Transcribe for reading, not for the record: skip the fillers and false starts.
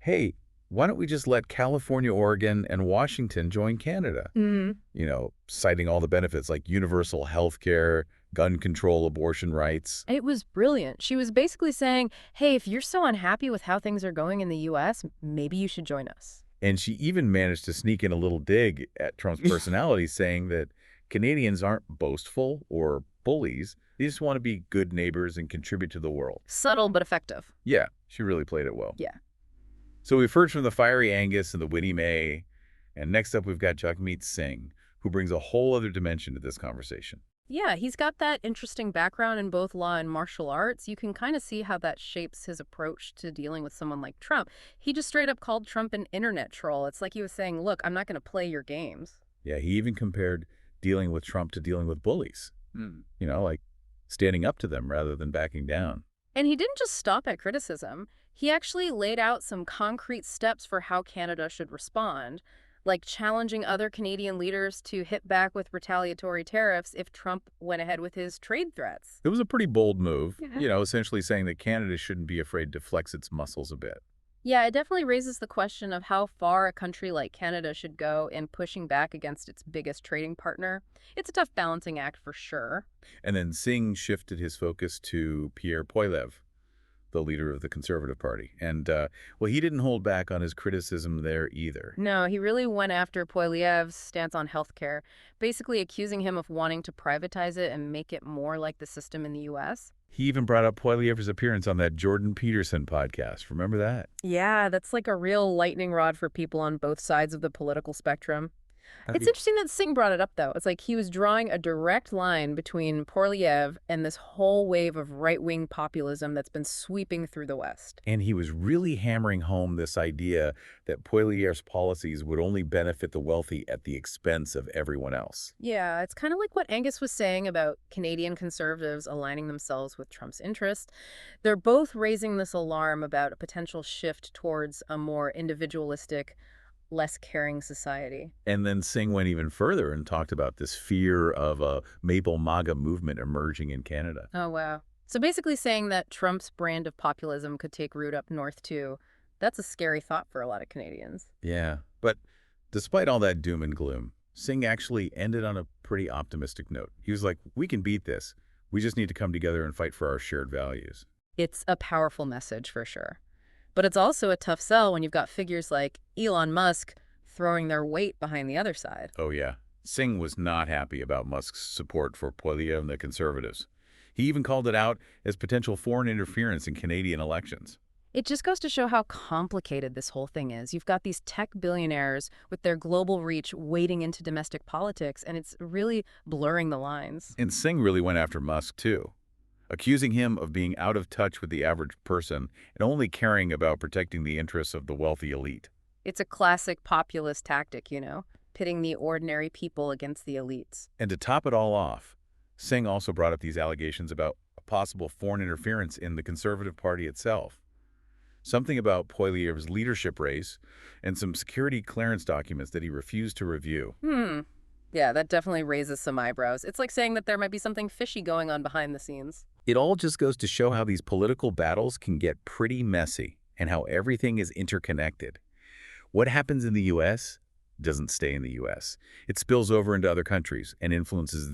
hey, why don't we just let California, Oregon, and Washington join Canada? Mhm. Citing all the benefits like universal health care, gun control, abortion rights. It was brilliant. She was basically saying, hey, if you're so unhappy with how things are going in the US, maybe you should join us. And she even managed to sneak in a little dig at Trump's personality, saying that Canadians aren't boastful or bullies. They just want to be good neighbors and contribute to the world. Subtle but effective. Yeah, she really played it well. Yeah. So we've heard from the fiery Angus and the witty May. And next up, we've got Jagmeet Singh, who brings a whole other dimension to this conversation. Yeah, he's got that interesting background in both law and martial arts. You can kind of see how that shapes his approach to dealing with someone like Trump. He just straight up called Trump an internet troll. It's like he was saying, look, I'm not going to play your games. Yeah, he even compared dealing with Trump to dealing with bullies. Like standing up to them rather than backing down. And he didn't just stop at criticism. He actually laid out some concrete steps for how Canada should respond, like challenging other Canadian leaders to hit back with retaliatory tariffs if Trump went ahead with his trade threats. It was a pretty bold move, Yeah. essentially saying that Canada shouldn't be afraid to flex its muscles a bit. Yeah, it definitely raises the question of how far a country like Canada should go in pushing back against its biggest trading partner. It's a tough balancing act for sure. And then Singh shifted his focus to Pierre Poilievre, the leader of the Conservative Party. And, he didn't hold back on his criticism there either. No, he really went after Poilievre's stance on healthcare, basically accusing him of wanting to privatize it and make it more like the system in the US. He even brought up Poilievre's appearance on that Jordan Peterson podcast. Remember that? Yeah, that's like a real lightning rod for people on both sides of the political spectrum. Have It's you interesting that Singh brought it up, though. It's like he was drawing a direct line between Poilievre and this whole wave of right-wing populism that's been sweeping through the West. And he was really hammering home this idea that Poilievre's policies would only benefit the wealthy at the expense of everyone else. Yeah, it's kind of like what Angus was saying about Canadian conservatives aligning themselves with Trump's interests. They're both raising this alarm about a potential shift towards a more individualistic, less caring society. And then Singh went even further and talked about this fear of a Maple MAGA movement emerging in Canada. Oh, wow. So basically saying that Trump's brand of populism could take root up north, too. That's a scary thought for a lot of Canadians. Yeah, but despite all that doom and gloom, Singh actually ended on a pretty optimistic note. He was like, we can beat this. We just need to come together and fight for our shared values. It's a powerful message for sure. But it's also a tough sell when you've got figures like Elon Musk throwing their weight behind the other side. Oh, yeah. Singh was not happy about Musk's support for Poilievre and the Conservatives. He even called it out as potential foreign interference in Canadian elections. It just goes to show how complicated this whole thing is. You've got these tech billionaires with their global reach wading into domestic politics, and it's really blurring the lines. And Singh really went after Musk, too, accusing him of being out of touch with the average person and only caring about protecting the interests of the wealthy elite. It's a classic populist tactic, pitting the ordinary people against the elites. And to top it all off, Singh also brought up these allegations about possible foreign interference in the Conservative Party itself. Something about Poilievre's leadership race and some security clearance documents that he refused to review. Yeah, that definitely raises some eyebrows. It's like saying that there might be something fishy going on behind the scenes. It all just goes to show how these political battles can get pretty messy and how everything is interconnected. What happens in the U.S. doesn't stay in the U.S. It spills over into other countries and influences